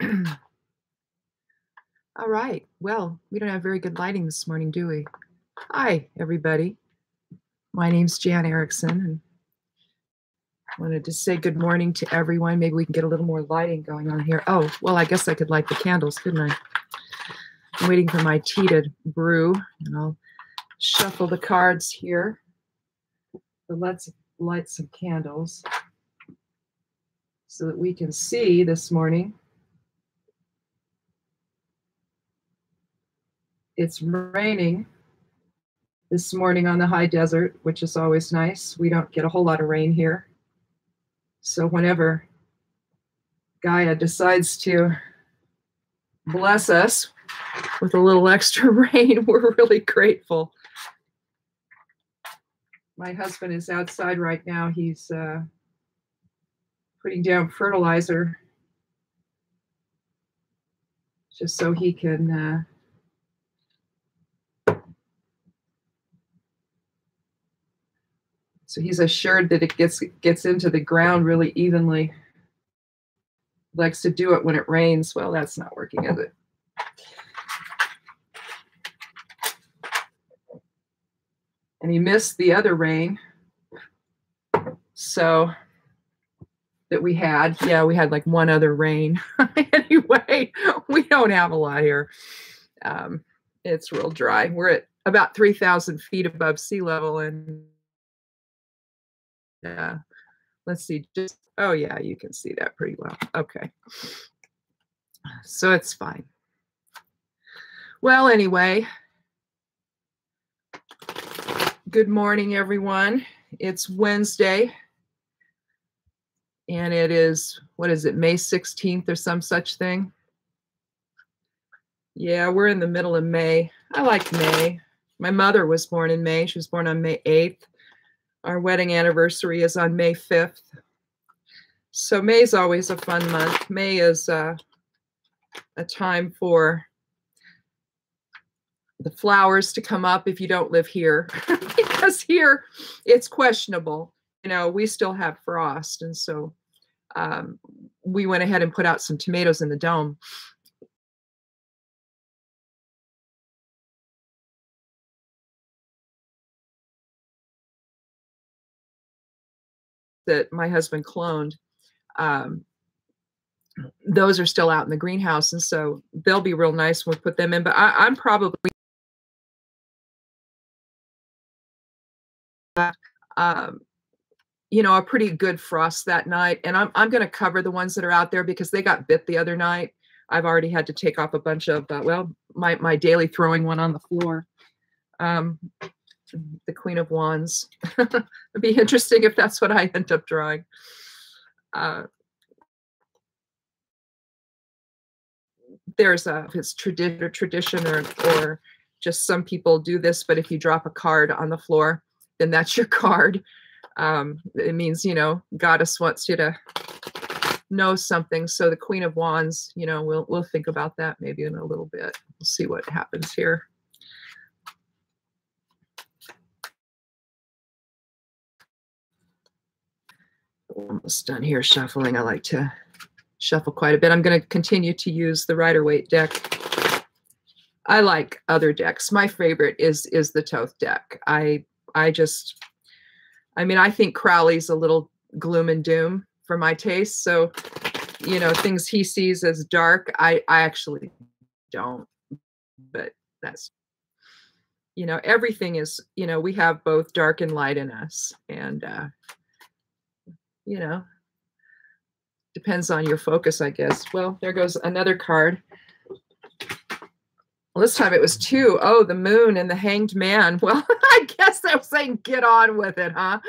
All right. Well, we don't have very good lighting this morning, do we? Hi, everybody. My name's Jan Erickson, and wanted to say good morning to everyone. Maybe we can get a little more lighting going on here. Oh, well, I guess I could light the candles, couldn't I? I'm waiting for my tea to brew, and I'll shuffle the cards here. So let's light some candles so that we can see this morning. It's raining this morning on the high desert, which is always nice. We don't get a whole lot of rain here. So whenever Gaia decides to bless us with a little extra rain, we're really grateful. My husband is outside right now. He's putting down fertilizer just so he can so he's assured that it gets into the ground really evenly. Likes to do it when it rains. Well, that's not working, is it? And he missed the other rain. So that we had. Yeah, we had like one other rain. Anyway, we don't have a lot here. It's real dry. We're at about 3,000 feet above sea level, and let's see. Oh yeah, you can see that pretty well. Okay, so it's fine. Well, anyway, good morning, everyone. It's Wednesday. And it is, what is it, May 16th or some such thing? Yeah, we're in the middle of May. I like May. My mother was born in May. She was born on May 8th. Our wedding anniversary is on May 5th. So May's always a fun month. May is a time for the flowers to come up if you don't live here. Because here it's questionable. You know, we still have frost, and so we went ahead and put out some tomatoes in the dome. That my husband cloned. Those are still out in the greenhouse, and so they'll be real nice when we put them in. But I'm probably you know, a pretty good frost that night, and I'm going to cover the ones that are out there because they got bit the other night. I've already had to take off a bunch of well, my daily throwing one on the floor. The Queen of Wands. It'd be interesting if that's what I end up drawing. There's it's tradition or just some people do this, but if you drop a card on the floor, then that's your card. It means, you know, Goddess wants you to know something. So the Queen of Wands, you know, we'll think about that maybe in a little bit. We'll see what happens here. Almost done here shuffling. I like to shuffle quite a bit. I'm going to continue to use the Rider-Waite deck. I like other decks. My favorite is the Thoth deck. I mean, I think Crowley's a little gloom and doom for my taste. So, you know, things he sees as dark, I actually don't. But that's, you know, everything is, you know, we have both dark and light in us. And, you know, depends on your focus, I guess. Well, there goes another card. Well, this time it was two. Oh, the moon and the hanged man. Well, I guess I was saying get on with it, huh?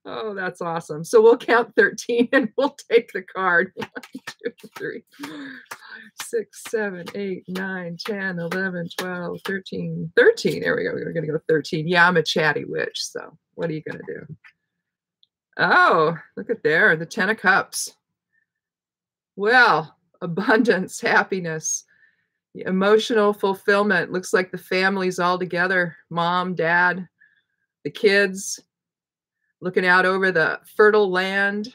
Oh, that's awesome. So we'll count 13 and we'll take the card. 1, 2, 3, 4, 5, 6, 7, 8, 9, 10, 11, 12, 13. 13. There we go. We're going to go 13. Yeah, I'm a chatty witch. So what are you going to do? Oh, look at there. The 10 of Cups. Well, abundance, happiness, emotional fulfillment. Looks like the family's all together. Mom, dad, the kids, looking out over the fertile land.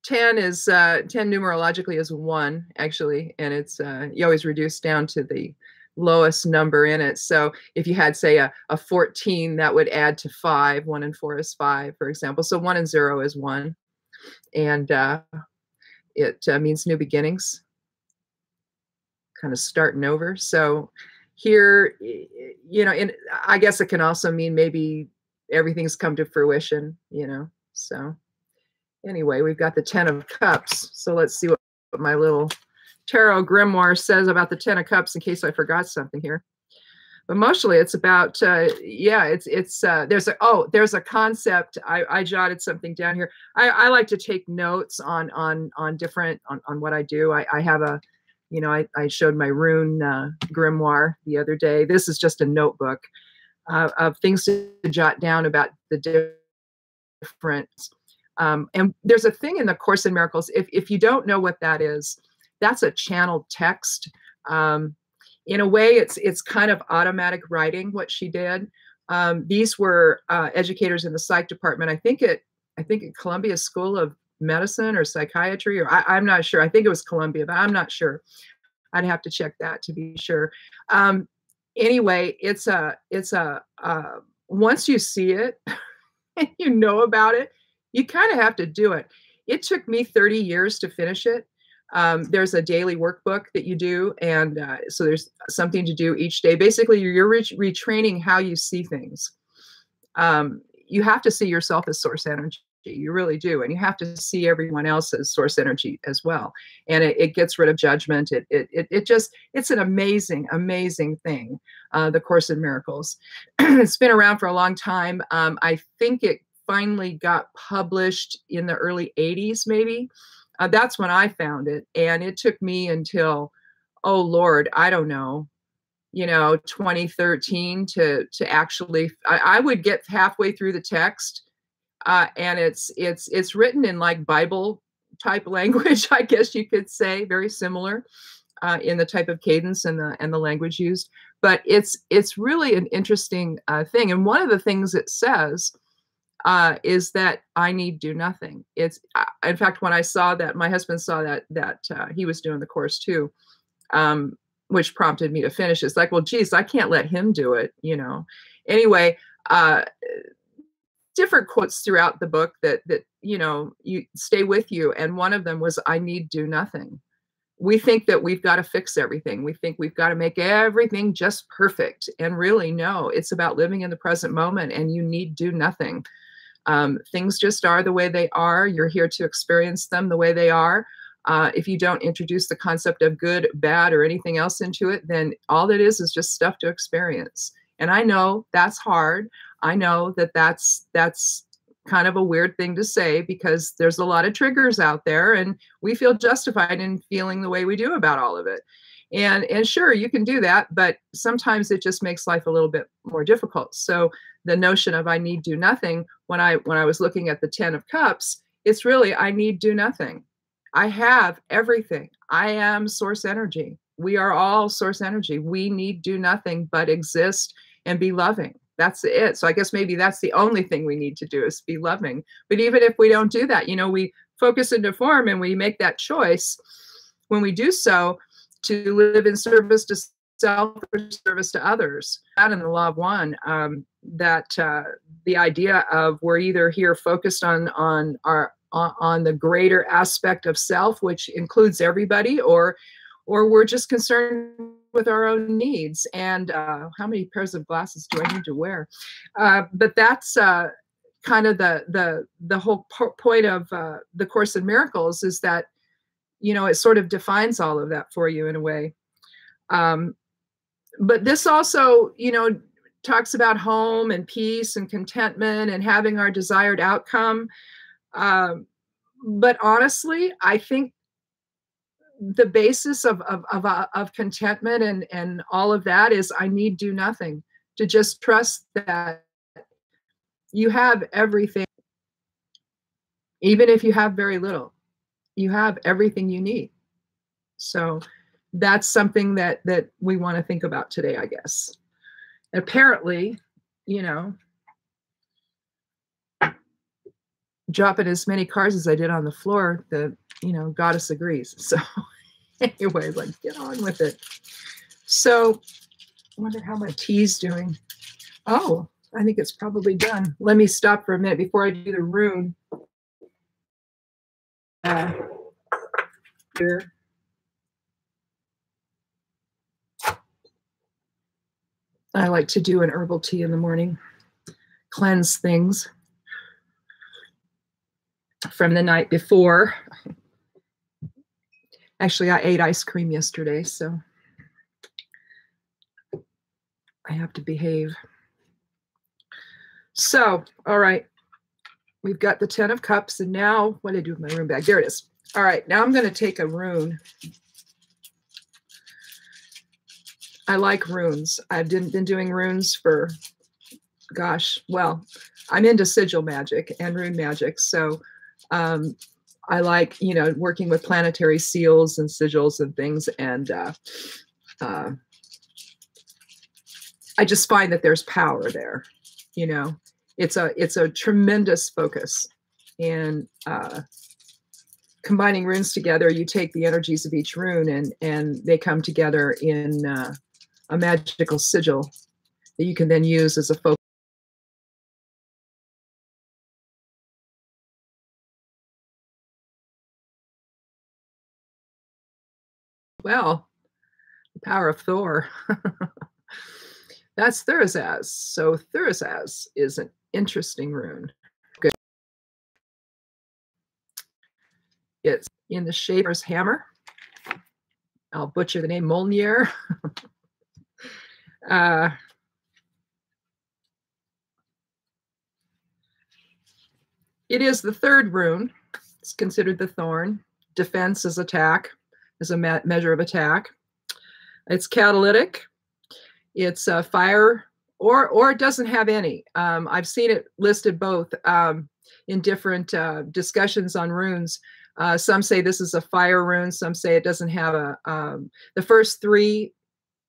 10 is 10 numerologically is 1 actually, and it's you always reduce down to the lowest number in it. So if you had, say, a 14, that would add to 5. 1 and 4 is 5, for example. So 1 and 0 is 1, and it means new beginnings, kind of starting over. So here, and I guess it can also mean maybe everything's come to fruition. So anyway, we've got the 10 of Cups. So let's see what my little tarot grimoire says about the 10 of Cups in case I forgot something here. But mostly it's about, there's a concept. I jotted something down here. I like to take notes on what I do. I have a, I showed my Rune grimoire the other day. This is just a notebook of things to jot down about the different. And there's a thing in the Course in Miracles. If you don't know what that is, that's a channeled text. In a way, it's kind of automatic writing what she did. These were educators in the psych department. I think at Columbia School of Medicine or Psychiatry, or I'm not sure. I think it was Columbia, but I'm not sure. I'd have to check that to be sure. Anyway, it's a once you see it and you know about it, you kind of have to do it. It took me 30 years to finish it. There's a daily workbook that you do, and so there's something to do each day. Basically, you're retraining how you see things. You have to see yourself as source energy. You really do, and you have to see everyone else as source energy as well. And it gets rid of judgment. It's an amazing, amazing thing. The Course in Miracles. It's been around for a long time. I think it finally got published in the early 80s, maybe. That's when I found it. And it took me until, oh Lord, I don't know, 2013 to actually, I would get halfway through the text, and it's written in like Bible type language, I guess you could say, very similar in the type of cadence and the language used. But it's really an interesting thing. And one of the things it says is that I need do nothing. It's in fact, when I saw that, my husband saw that he was doing the course too, which prompted me to finish. It's like, well, geez, I can't let him do it, Anyway, different quotes throughout the book that you stay with you, and one of them was, I need do nothing. We think that we've got to fix everything. We think we've got to make everything just perfect, and really, no. It's about living in the present moment, and you need do nothing. Things just are the way they are. You're here to experience them the way they are. If you don't introduce the concept of good, bad, or anything else into it, then all it is just stuff to experience. And I know that's hard. I know that that's kind of a weird thing to say, because there's a lot of triggers out there, and we feel justified in feeling the way we do about all of it. And sure, you can do that, but sometimes it just makes life a little bit more difficult. So the notion of I need do nothing, when I was looking at the 10 of Cups, it's really, I need do nothing. I have everything. I am source energy. We are all source energy. We need do nothing but exist and be loving. That's it. So I guess maybe that's the only thing we need to do, is be loving. But even if we don't do that, we focus into form, and we make that choice when we do so, to live in service to self or service to others. That in the Law of One, the idea of we're either here focused on the greater aspect of self, which includes everybody, or we're just concerned with our own needs. And how many pairs of glasses do I need to wear? But that's kind of the whole point of the Course in Miracles, is that it sort of defines all of that for you in a way. But this also, talks about home and peace and contentment and having our desired outcome. But honestly, I think the basis of contentment and all of that is, I need do nothing. To just trust that you have everything, even if you have very little. You have everything you need. So that's something that we want to think about today, I guess. Apparently, dropping as many cards as I did on the floor, the goddess agrees. So anyway, like, get on with it. So I wonder how my tea's doing. Oh, I think it's probably done. Let me stop for a minute before I do the rune. Here. I like to do an herbal tea in the morning, cleanse things from the night before. Actually, I ate ice cream yesterday, so I have to behave. So, all right, we've got the 10 of Cups, and now what did I do with my rune bag? There it is. All right, now I'm going to take a rune. I like runes. I've been doing runes for, gosh, well, I'm into sigil magic and rune magic, so I like, working with planetary seals and sigils and things, and I just find that there's power there. It's a tremendous focus, and combining runes together, you take the energies of each rune and they come together in a magical sigil that you can then use as a focus. Well, the power of Thor. That's Thursaz. So Thursaz is an interesting rune. Good. It's in the shape of hammer. I'll butcher the name, Molnir. It is the third rune. It's considered the thorn. Defense is attack, is a measure of attack. It's catalytic. It's fire, or it doesn't have any. I've seen it listed both in different discussions on runes. Some say this is a fire rune. Some say it doesn't have a. The first three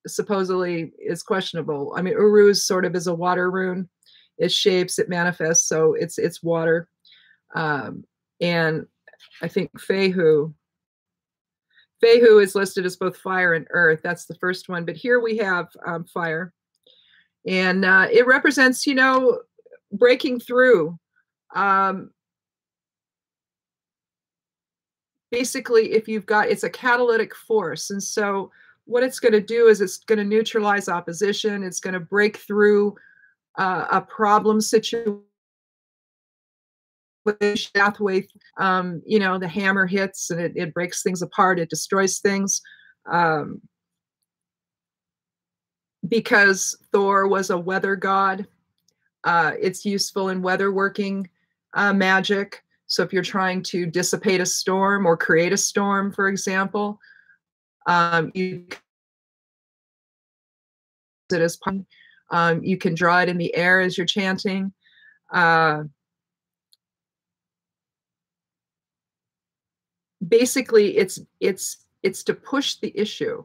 supposedly is questionable. I mean, Uru sort of is a water rune. It shapes, it manifests, so it's water. And I think Fehu is listed as both fire and earth. That's the first one. But here we have fire. And it represents, breaking through. Basically, if you've got, it's a catalytic force. And so what it's going to do is it's going to neutralize opposition. It's going to break through a problem situation. Pathway, the hammer hits and it breaks things apart. It destroys things. Because Thor was a weather god, it's useful in weather working magic. So if you're trying to dissipate a storm or create a storm, for example, you can draw it in the air as you're chanting. Basically, it's to push the issue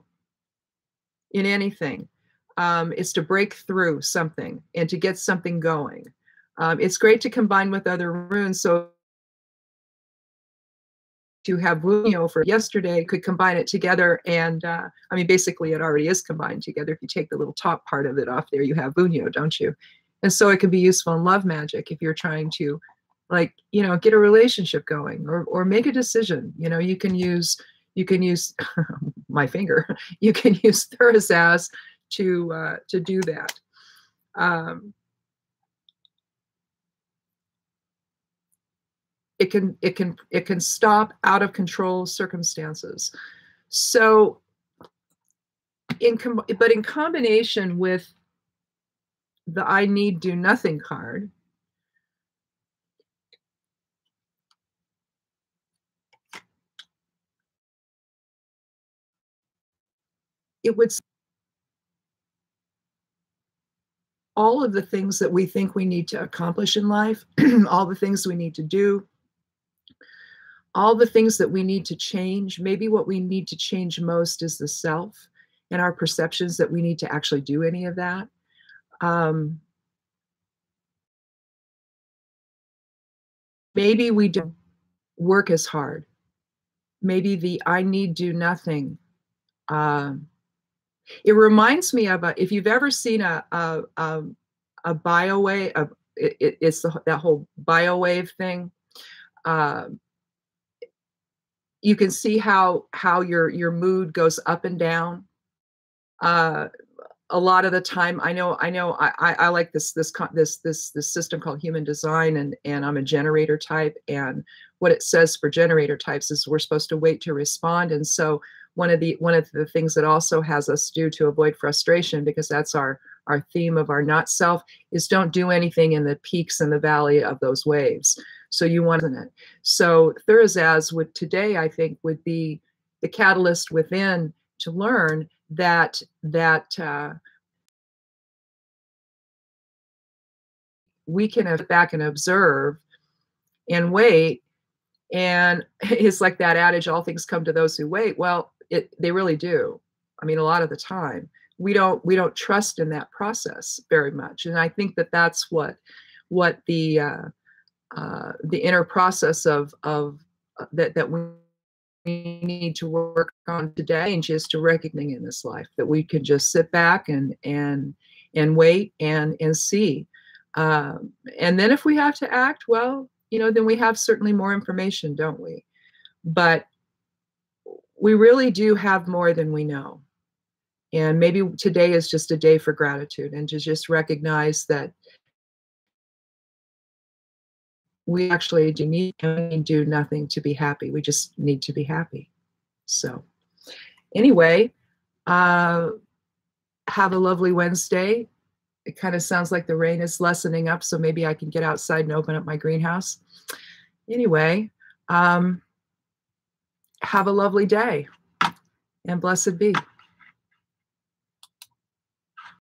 in anything. It's to break through something and to get something going. It's great to combine with other runes. So to have Vunyo for yesterday, could combine it together. And basically it already is combined together. If you take the little top part of it off there, you have Vunyo, don't you? And so it can be useful in love magic if you're trying to get a relationship going or make a decision. You can use my finger. You can use Thursaz to do that. It can stop out of control circumstances. So, in combination with the I need do nothing card, it would all of the things that we think we need to accomplish in life, all the things we need to do, all the things that we need to change. Maybe what we need to change most is the self and our perceptions that we need to actually do any of that. maybe we don't work as hard. Maybe the I need do nothing. Um, it reminds me of if you've ever seen a biowave, it's that whole biowave thing. Uh, you can see how your mood goes up and down. Uh, a lot of the time, I like this system called human design, and I'm a generator type, and what it says for generator types is we're supposed to wait to respond. And so one of the things that also has us do to avoid frustration, because that's our theme of our not self, is don't do anything in the peaks and the valley of those waves. So you want it. So Thursaz would today, I think, would be the catalyst within to learn that we can sit back and observe and wait. And it's like that adage, all things come to those who wait. Well, they really do. I mean, a lot of the time we don't trust in that process very much. And I think that that's what the inner process of that we need to work on today, and just to recognize in this life that we can just sit back and wait and see. And then if we have to act, well, then we have certainly more information, don't we? But we really do have more than we know. And maybe today is just a day for gratitude, and to just recognize that we actually do nothing to be happy. We just need to be happy. So anyway, have a lovely Wednesday. It kind of sounds like the rain is lessening up, so maybe I can get outside and open up my greenhouse. Anyway, have a lovely day, and blessed be.